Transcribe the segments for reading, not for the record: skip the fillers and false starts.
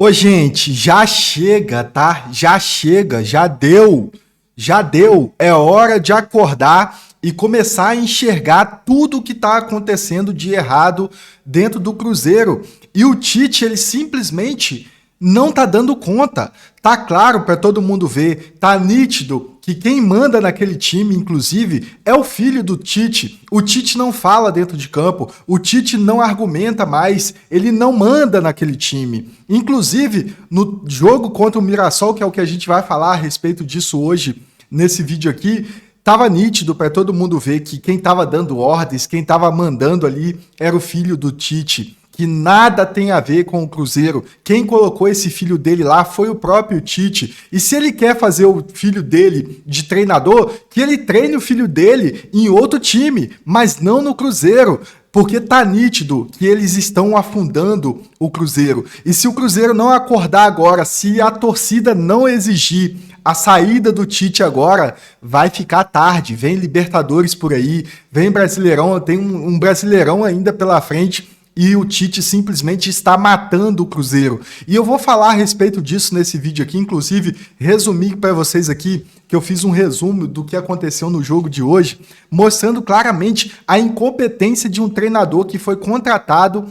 Ô, gente, já chega, tá? Já chega, já deu. Já deu. É hora de acordar e começar a enxergar tudo o que está acontecendo de errado dentro do Cruzeiro. E o Tite, ele simplesmente não tá dando conta. Tá claro para todo mundo ver, tá nítido que quem manda naquele time, inclusive, é o filho do Tite. O Tite não fala dentro de campo, o Tite não argumenta mais, ele não manda naquele time. Inclusive, no jogo contra o Mirassol, que é o que a gente vai falar a respeito disso hoje nesse vídeo aqui, tava nítido para todo mundo ver que quem tava dando ordens, quem tava mandando ali era o filho do Tite, que nada tem a ver com o Cruzeiro. Quem colocou esse filho dele lá foi o próprio Tite. E se ele quer fazer o filho dele de treinador, que ele treine o filho dele em outro time, mas não no Cruzeiro. Porque tá nítido que eles estão afundando o Cruzeiro. E se o Cruzeiro não acordar agora, se a torcida não exigir a saída do Tite agora, vai ficar tarde. Vem Libertadores por aí, vem Brasileirão, tem um Brasileirão ainda pela frente. E o Tite simplesmente está matando o Cruzeiro. E eu vou falar a respeito disso nesse vídeo aqui, inclusive resumir para vocês aqui que eu fiz um resumo do que aconteceu no jogo de hoje, mostrando claramente a incompetência de um treinador que foi contratado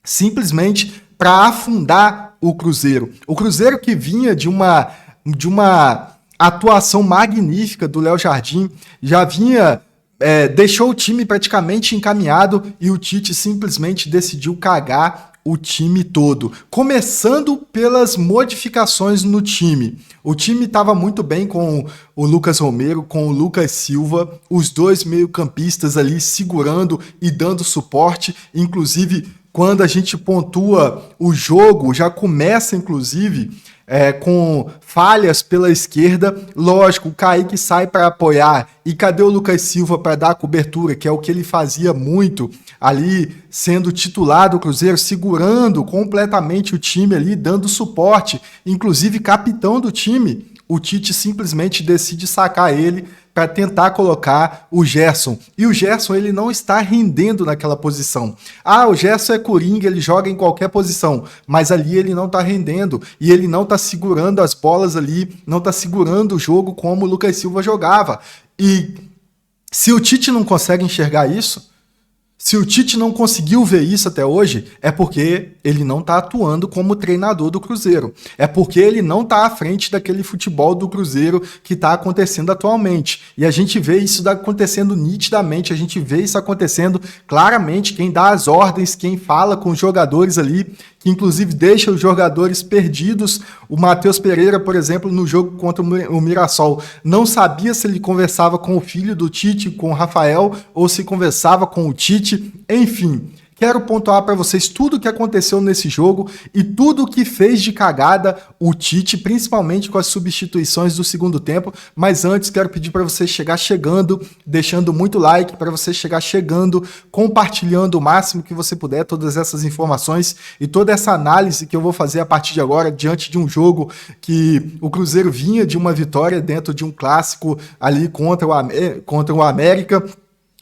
simplesmente para afundar o Cruzeiro. O Cruzeiro que vinha de uma atuação magnífica do Léo Jardim, já vinha... deixou o time praticamente encaminhado e o Tite simplesmente decidiu cagar o time todo. Começando pelas modificações no time. O time estava muito bem com o Lucas Romero, com o Lucas Silva, os dois meio-campistas ali segurando e dando suporte. Inclusive, quando a gente pontua o jogo, já começa, inclusive... com falhas pela esquerda, lógico, o Kaique sai para apoiar, e cadê o Lucas Silva para dar a cobertura, que é o que ele fazia muito ali, sendo titular do Cruzeiro, segurando completamente o time ali, dando suporte, inclusive capitão do time. O Tite simplesmente decide sacar ele para tentar colocar o Gerson. E o Gerson, ele não está rendendo naquela posição. Ah, o Gerson é coringa, ele joga em qualquer posição, mas ali ele não está rendendo e ele não está segurando as bolas ali, não está segurando o jogo como o Lucas Silva jogava. E se o Tite não consegue enxergar isso, se o Tite não conseguiu ver isso até hoje, é porque ele não está atuando como treinador do Cruzeiro. É porque ele não está à frente daquele futebol do Cruzeiro que está acontecendo atualmente. E a gente vê isso acontecendo nitidamente, a gente vê isso acontecendo claramente. Quem dá as ordens, quem fala com os jogadores ali, que inclusive deixa os jogadores perdidos. O Matheus Pereira, por exemplo, no jogo contra o Mirassol, não sabia se ele conversava com o filho do Tite, com o Rafael, ou se conversava com o Tite. Enfim, quero pontuar para vocês tudo o que aconteceu nesse jogo e tudo o que fez de cagada o Tite, principalmente com as substituições do segundo tempo. Mas antes, quero pedir para você chegar chegando, deixando muito like, para você chegar chegando, compartilhando o máximo que você puder todas essas informações e toda essa análise que eu vou fazer a partir de agora, diante de um jogo que o Cruzeiro vinha de uma vitória dentro de um clássico ali contra o América.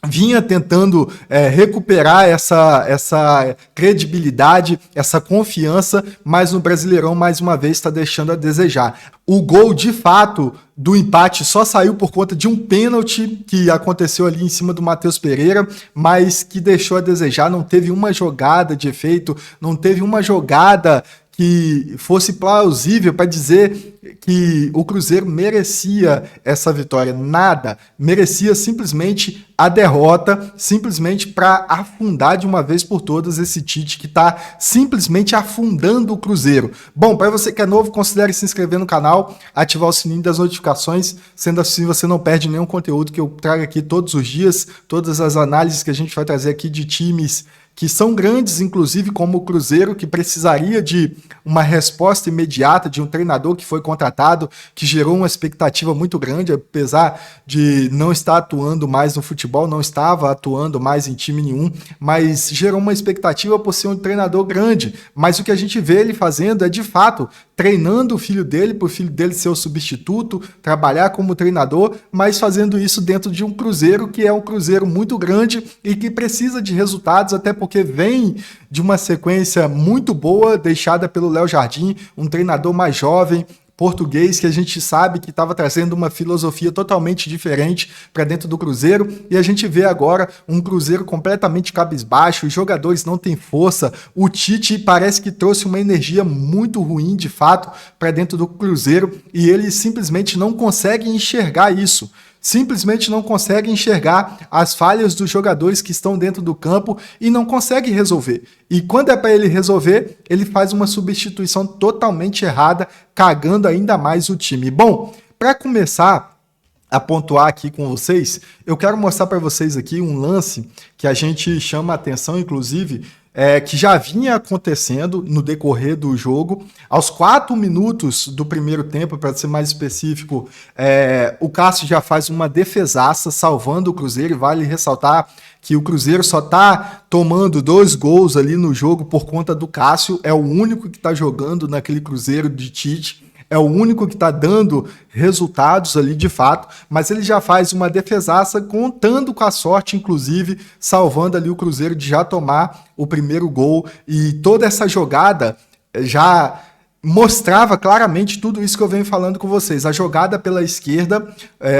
Vinha tentando recuperar essa credibilidade, essa confiança, mas no Brasileirão, mais uma vez, está deixando a desejar. O gol, de fato, do empate só saiu por conta de um pênalti que aconteceu ali em cima do Matheus Pereira, mas que deixou a desejar, não teve uma jogada de efeito, não teve uma jogada que fosse plausível para dizer que o Cruzeiro merecia essa vitória. Nada. Merecia simplesmente a derrota, simplesmente para afundar de uma vez por todas esse Tite que está simplesmente afundando o Cruzeiro. Bom, para você que é novo, considere se inscrever no canal, ativar o sininho das notificações, sendo assim você não perde nenhum conteúdo que eu trago aqui todos os dias, todas as análises que a gente vai trazer aqui de times que são grandes, inclusive como o Cruzeiro, que precisaria de uma resposta imediata de um treinador que foi contratado, que gerou uma expectativa muito grande, apesar de não estar atuando mais no futebol, não estava atuando mais em time nenhum, mas gerou uma expectativa por ser um treinador grande. Mas o que a gente vê ele fazendo é, de fato, treinando o filho dele, para o filho dele ser o substituto, trabalhar como treinador, mas fazendo isso dentro de um Cruzeiro que é um Cruzeiro muito grande e que precisa de resultados, até porque vem de uma sequência muito boa deixada pelo Léo Jardim, um treinador mais jovem, português, que a gente sabe que estava trazendo uma filosofia totalmente diferente para dentro do Cruzeiro, e a gente vê agora um Cruzeiro completamente cabisbaixo, os jogadores não têm força, o Tite parece que trouxe uma energia muito ruim, de fato, para dentro do Cruzeiro, e eles simplesmente não conseguem enxergar isso. Simplesmente não consegue enxergar as falhas dos jogadores que estão dentro do campo e não consegue resolver. E quando é para ele resolver, ele faz uma substituição totalmente errada, cagando ainda mais o time. Bom, para começar a pontuar aqui com vocês, eu quero mostrar para vocês aqui um lance que a gente chama a atenção, inclusive, que já vinha acontecendo no decorrer do jogo. Aos 4 minutos do primeiro tempo, para ser mais específico, o Cássio já faz uma defesaça salvando o Cruzeiro, e vale ressaltar que o Cruzeiro só está tomando 2 gols ali no jogo por conta do Cássio, é o único que está jogando naquele Cruzeiro de Tite, é o único que está dando resultados ali de fato, mas ele já faz uma defesaça contando com a sorte, inclusive, salvando ali o Cruzeiro de já tomar o primeiro gol, e toda essa jogada já mostrava claramente tudo isso que eu venho falando com vocês. A jogada pela esquerda,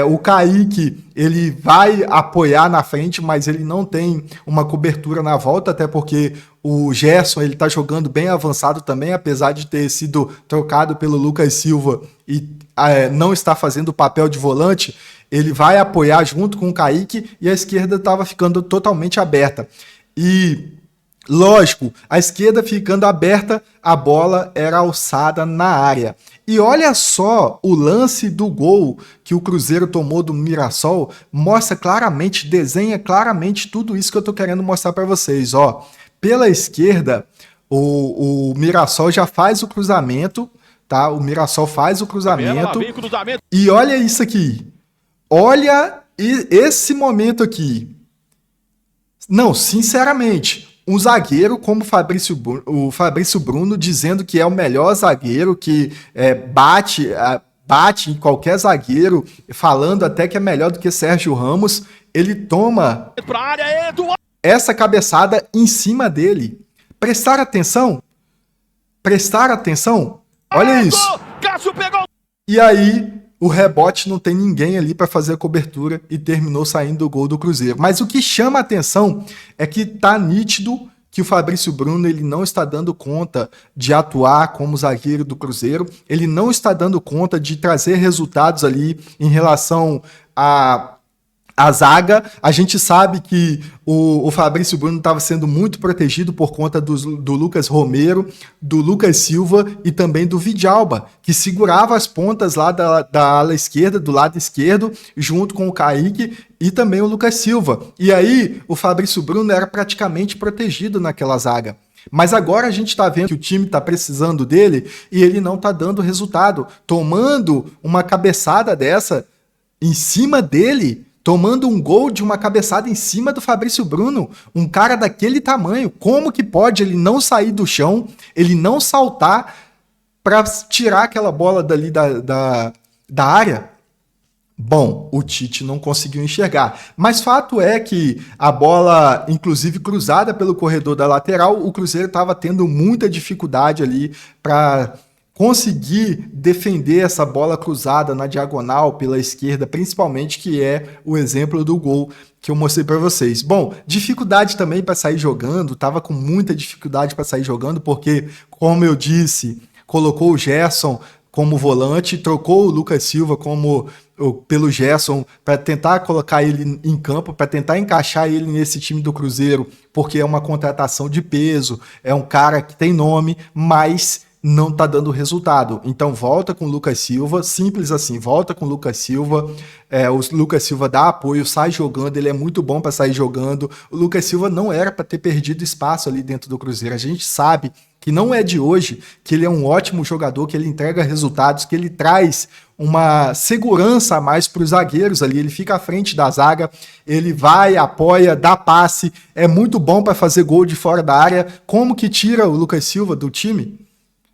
o Kaique, ele vai apoiar na frente, mas ele não tem uma cobertura na volta, até porque o Gerson, ele tá jogando bem avançado também, apesar de ter sido trocado pelo Lucas Silva e não está fazendo o papel de volante, ele vai apoiar junto com o Kaique, e a esquerda estava ficando totalmente aberta. E lógico, a esquerda ficando aberta, a bola era alçada na área. E olha só, o lance do gol que o Cruzeiro tomou do Mirassol mostra claramente, desenha claramente tudo isso que eu tô querendo mostrar para vocês. Ó, pela esquerda, o Mirassol já faz o cruzamento, tá? O Mirassol faz o cruzamento. E olha isso aqui. Olha esse momento aqui. Não, sinceramente, um zagueiro como o Fabrício Bruno dizendo que é o melhor zagueiro, que bate em qualquer zagueiro, falando até que é melhor do que Sérgio Ramos, ele toma essa cabeçada em cima dele. Prestar atenção? Prestar atenção? Olha isso. E aí, o rebote não tem ninguém ali para fazer a cobertura e terminou saindo o gol do Cruzeiro. Mas o que chama a atenção é que tá nítido que o Fabrício Bruno ele não está dando conta de atuar como zagueiro do Cruzeiro, ele não está dando conta de trazer resultados ali em relação a zaga. A gente sabe que o Fabrício Bruno estava sendo muito protegido por conta do Lucas Romero, do Lucas Silva e também do Vidalba, que segurava as pontas lá da ala esquerda, do lado esquerdo, junto com o Kaique e também o Lucas Silva. E aí o Fabrício Bruno era praticamente protegido naquela zaga. Mas agora a gente está vendo que o time está precisando dele e ele não está dando resultado. Tomando uma cabeçada dessa em cima dele, tomando um gol de uma cabeçada em cima do Fabrício Bruno, um cara daquele tamanho, como que pode ele não sair do chão, ele não saltar para tirar aquela bola dali da área? Bom, o Tite não conseguiu enxergar, mas fato é que a bola, inclusive cruzada pelo corredor da lateral, o Cruzeiro estava tendo muita dificuldade ali para conseguir defender essa bola cruzada na diagonal pela esquerda, principalmente, que é o exemplo do gol que eu mostrei para vocês. Bom, dificuldade também para sair jogando, tava com muita dificuldade para sair jogando, porque, como eu disse, colocou o Gerson como volante, trocou o Lucas Silva pelo Gerson para tentar colocar ele em campo, para tentar encaixar ele nesse time do Cruzeiro, porque é uma contratação de peso, é um cara que tem nome, mas não tá dando resultado. Então volta com o Lucas Silva, simples assim, volta com o Lucas Silva, o Lucas Silva dá apoio, sai jogando, ele é muito bom para sair jogando. O Lucas Silva não era para ter perdido espaço ali dentro do Cruzeiro, a gente sabe que não é de hoje, que ele é um ótimo jogador, que ele entrega resultados, que ele traz uma segurança a mais para os zagueiros ali, ele fica à frente da zaga, ele vai, apoia, dá passe, é muito bom para fazer gol de fora da área. Como que tira o Lucas Silva do time?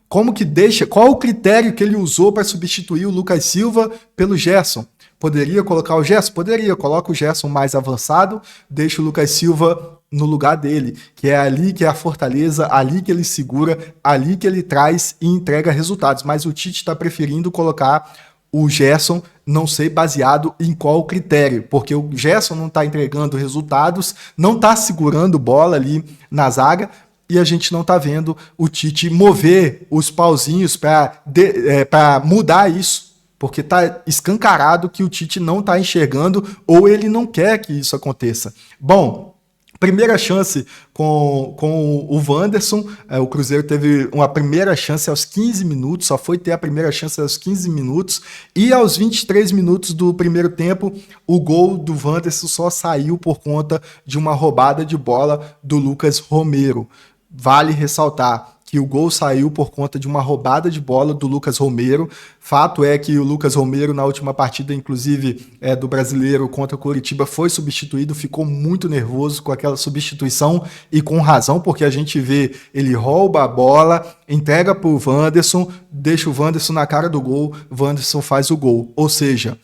Como que deixa? Qual o critério que ele usou para substituir o Lucas Silva pelo Gerson? Poderia colocar o Gerson? Poderia. Coloca o Gerson mais avançado, deixa o Lucas Silva no lugar dele, que é ali que é a fortaleza, ali que ele segura, ali que ele traz e entrega resultados. Mas o Tite está preferindo colocar o Gerson, não sei baseado em qual critério, porque o Gerson não está entregando resultados, não está segurando bola ali na zaga, e a gente não está vendo o Tite mover os pauzinhos para mudar isso, porque está escancarado que o Tite não está enxergando ou ele não quer que isso aconteça. Bom, primeira chance com o Wanderson, o Cruzeiro teve uma primeira chance aos 15 minutos, só foi ter a primeira chance aos 15 minutos, e aos 23 minutos do primeiro tempo, o gol do Wanderson só saiu por conta de uma roubada de bola do Lucas Romero. Vale ressaltar que o gol saiu por conta de uma roubada de bola do Lucas Romero. Fato é que o Lucas Romero, na última partida, inclusive do Brasileiro contra o Coritiba, foi substituído, ficou muito nervoso com aquela substituição e com razão, porque a gente vê ele rouba a bola, entrega para o Wanderson, deixa o Wanderson na cara do gol, o Wanderson faz o gol. Ou seja,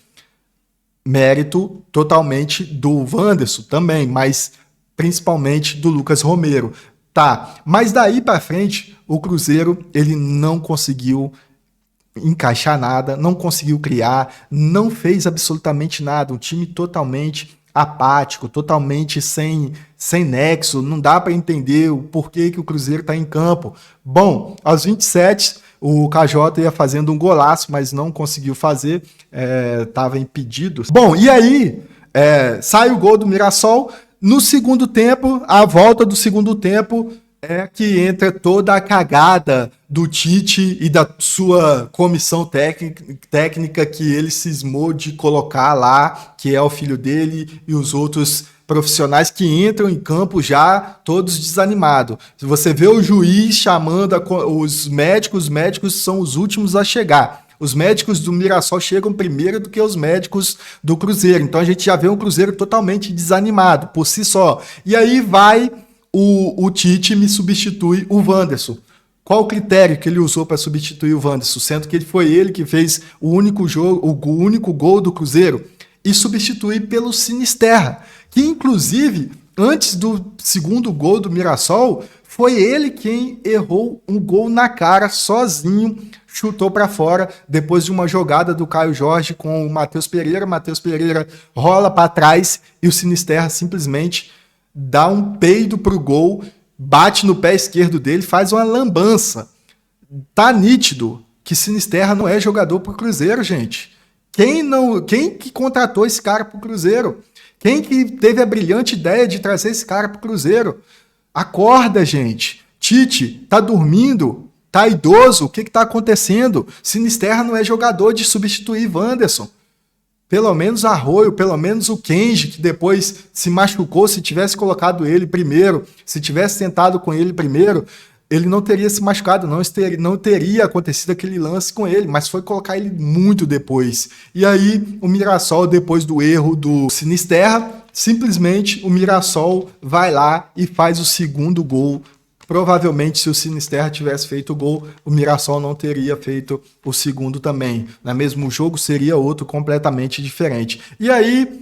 mérito totalmente do Wanderson também, mas principalmente do Lucas Romero. Tá, mas daí para frente, o Cruzeiro ele não conseguiu encaixar nada, não conseguiu criar, não fez absolutamente nada, um time totalmente apático, totalmente sem nexo, não dá para entender o porquê que o Cruzeiro está em campo. Bom, aos 27, o KJ ia fazendo um golaço, mas não conseguiu fazer, estava impedido. Bom, e aí sai o gol do Mirassol. No segundo tempo, a volta do segundo tempo é que entra toda a cagada do Tite e da sua comissão técnica que ele cismou de colocar lá, que é o filho dele e os outros profissionais que entram em campo já todos desanimados. Se você vê o juiz chamando os médicos são os últimos a chegar. Os médicos do Mirassol chegam primeiro do que os médicos do Cruzeiro. Então a gente já vê um Cruzeiro totalmente desanimado por si só. E aí vai o Tite me substitui o Wanderson. Qual o critério que ele usou para substituir o Wanderson? Sendo que foi ele que fez o único gol do Cruzeiro. E substitui pelo Sinisterra, que inclusive, antes do segundo gol do Mirassol, foi ele quem errou um gol na cara, sozinho, chutou para fora, depois de uma jogada do Caio Jorge com o Matheus Pereira. Matheus Pereira rola para trás e o Sinisterra simplesmente dá um peido pro gol, bate no pé esquerdo dele, faz uma lambança. Tá nítido que Sinisterra não é jogador pro Cruzeiro, gente. Quem que contratou esse cara pro Cruzeiro? Quem que teve a brilhante ideia de trazer esse cara pro Cruzeiro? Acorda, gente. Tite, tá dormindo? Tá idoso? O que tá acontecendo? Sinisterra não é jogador de substituir Wanderson. Pelo menos Arroio, pelo menos o Kenji, que depois se machucou. Se tivesse colocado ele primeiro, se tivesse tentado com ele primeiro, ele não teria se machucado, não teria acontecido aquele lance com ele, mas foi colocar ele muito depois. E aí, o Mirassol, depois do erro do Sinisterra, simplesmente o Mirassol vai lá e faz o segundo gol. Provavelmente, se o Sinisterra tivesse feito o gol, o Mirassol não teria feito o segundo também. Não é mesmo? O jogo seria outro completamente diferente. E aí,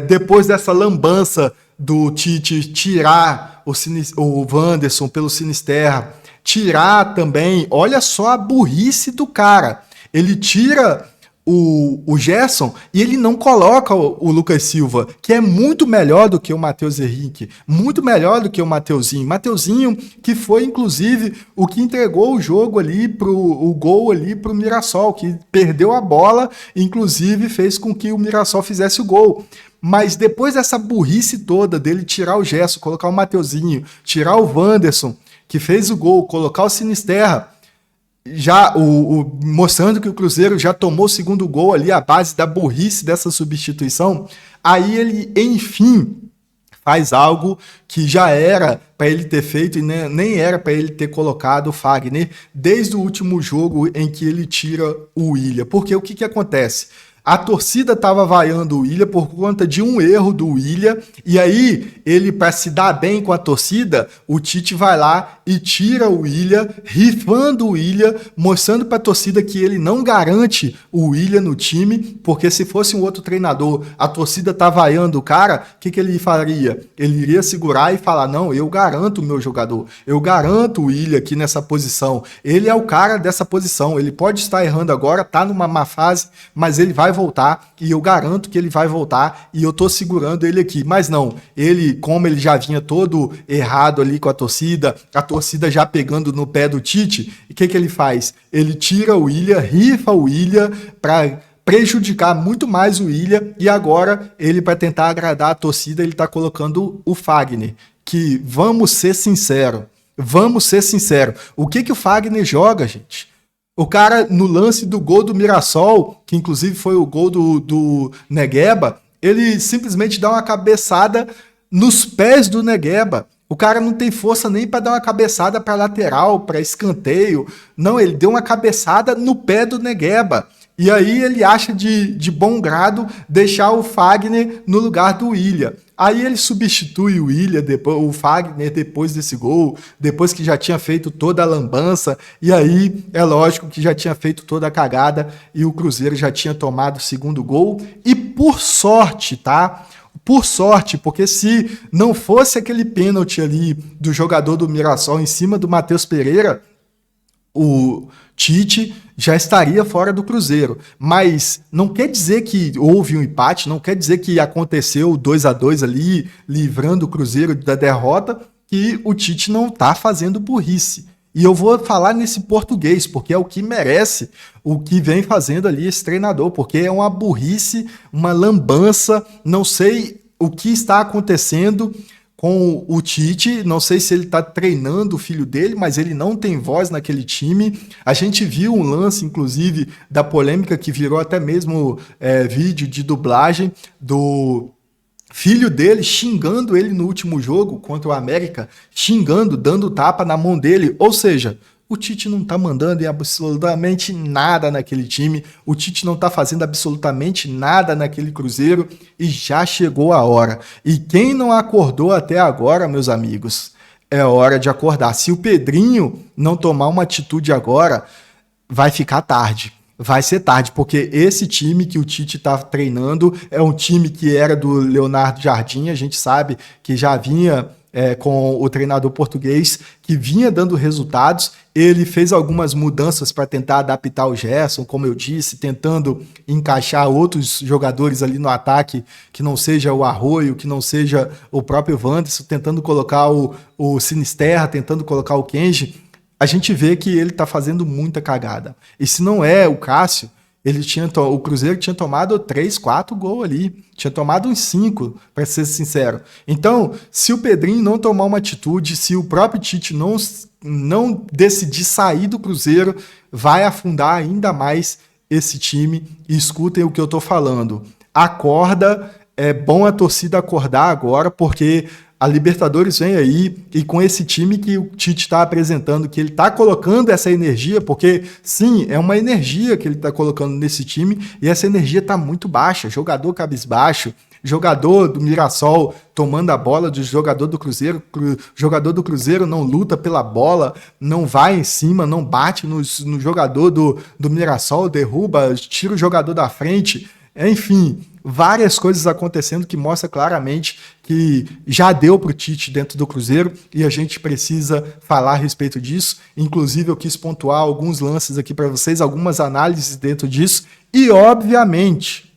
depois dessa lambança do Tite tirar o Wanderson pelo Sinisterra, tirar também, olha só a burrice do cara. Ele tira o Gerson e ele não coloca o Lucas Silva, que é muito melhor do que o Matheus Henrique, muito melhor do que o Mateuzinho. Mateuzinho, que foi, inclusive, o que entregou o jogo ali, o gol ali pro Mirassol, que perdeu a bola, inclusive fez com que o Mirassol fizesse o gol. Mas depois dessa burrice toda dele tirar o Gerson, colocar o Mateuzinho, tirar o Wanderson, que fez o gol, colocar o Sinisterra, já mostrando que o Cruzeiro já tomou o segundo gol ali, à base da burrice dessa substituição, aí ele, enfim, faz algo que já era para ele ter feito e nem era para ele ter colocado o Fagner desde o último jogo em que ele tira o Willian. Porque o que acontece? A torcida estava vaiando o Willian por conta de um erro do Willian, e aí ele, para se dar bem com a torcida, o Tite vai lá e tira o Willian, rifando o Willian, mostrando para a torcida que ele não garante o Willian no time, porque se fosse um outro treinador, a torcida tá vaiando o cara, o que ele faria? Ele iria segurar e falar, não, eu garanto o meu jogador, eu garanto o Willian aqui nessa posição, ele é o cara dessa posição, ele pode estar errando agora, tá numa má fase, mas ele vai voltar, e eu garanto que ele vai voltar, e eu tô segurando ele aqui. Mas não, ele, como ele já vinha todo errado ali com a torcida já pegando no pé do Tite, o que ele faz? Ele tira o Willian, rifa o Willian para prejudicar muito mais o Willian, e agora ele, para tentar agradar a torcida, ele tá colocando o Fagner, que vamos ser sinceros, o que o Fagner joga, gente? O cara, no lance do gol do Mirassol, que inclusive foi o gol do Negueba, ele simplesmente dá uma cabeçada nos pés do Negueba. O cara não tem força nem para dar uma cabeçada para lateral, para escanteio. Não, ele deu uma cabeçada no pé do Negueba. E aí ele acha de bom grado deixar o Fagner no lugar do Willian. Aí ele substitui o Willian, o Fagner, depois desse gol, depois que já tinha feito toda a lambança, e aí é lógico que já tinha feito toda a cagada e o Cruzeiro já tinha tomado o segundo gol. E por sorte, tá? Por sorte, porque se não fosse aquele pênalti ali do jogador do Mirassol em cima do Matheus Pereira, o Tite já estaria fora do Cruzeiro. Mas não quer dizer que houve um empate, não quer dizer que aconteceu 2-2 ali, livrando o Cruzeiro da derrota, que o Tite não está fazendo burrice. E eu vou falar nesse português, porque é o que merece o que vem fazendo ali esse treinador, porque é uma burrice, uma lambança, não sei o que está acontecendo com o Tite, não sei se ele está treinando o filho dele, mas ele não tem voz naquele time. A gente viu um lance, inclusive, da polêmica que virou até mesmo vídeo de dublagem do filho dele xingando ele no último jogo contra o América, xingando, dando tapa na mão dele, ou seja, o Tite não tá mandando em absolutamente nada naquele time, o Tite não tá fazendo absolutamente nada naquele Cruzeiro, e já chegou a hora. E quem não acordou até agora, meus amigos, é hora de acordar. Se o Pedrinho não tomar uma atitude agora, vai ficar tarde. Vai ser tarde, porque esse time que o Tite está treinando é um time que era do Leonardo Jardim, a gente sabe que já vinha com o treinador português, que vinha dando resultados. Ele fez algumas mudanças para tentar adaptar o Gerson, como eu disse, tentando encaixar outros jogadores ali no ataque, que não seja o Arroio, que não seja o próprio Wanderson, tentando colocar o Sinisterra, tentando colocar o Kenji. A gente vê que ele tá fazendo muita cagada. E se não é o Cássio, o Cruzeiro tinha tomado 3, 4 gols ali. Tinha tomado uns 5, para ser sincero. Então, se o Pedrinho não tomar uma atitude, se o próprio Tite não decidir sair do Cruzeiro, vai afundar ainda mais esse time. E escutem o que eu tô falando. Acorda, é bom a torcida acordar agora, porque a Libertadores vem aí, e com esse time que o Tite está apresentando, que ele está colocando essa energia, porque sim, é uma energia que ele está colocando nesse time, e essa energia está muito baixa, jogador cabisbaixo, jogador do Mirassol tomando a bola do jogador do Cruzeiro, jogador do Cruzeiro não luta pela bola, não vai em cima, não bate no jogador do Mirassol, derruba, tira o jogador da frente, enfim, várias coisas acontecendo que mostra claramente que já deu para o Tite dentro do Cruzeiro, e a gente precisa falar a respeito disso. Inclusive eu quis pontuar alguns lances aqui para vocês, algumas análises dentro disso, e obviamente,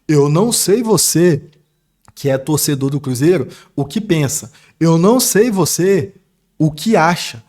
eu não sei você que é torcedor do Cruzeiro o que pensa, eu não sei você o que acha.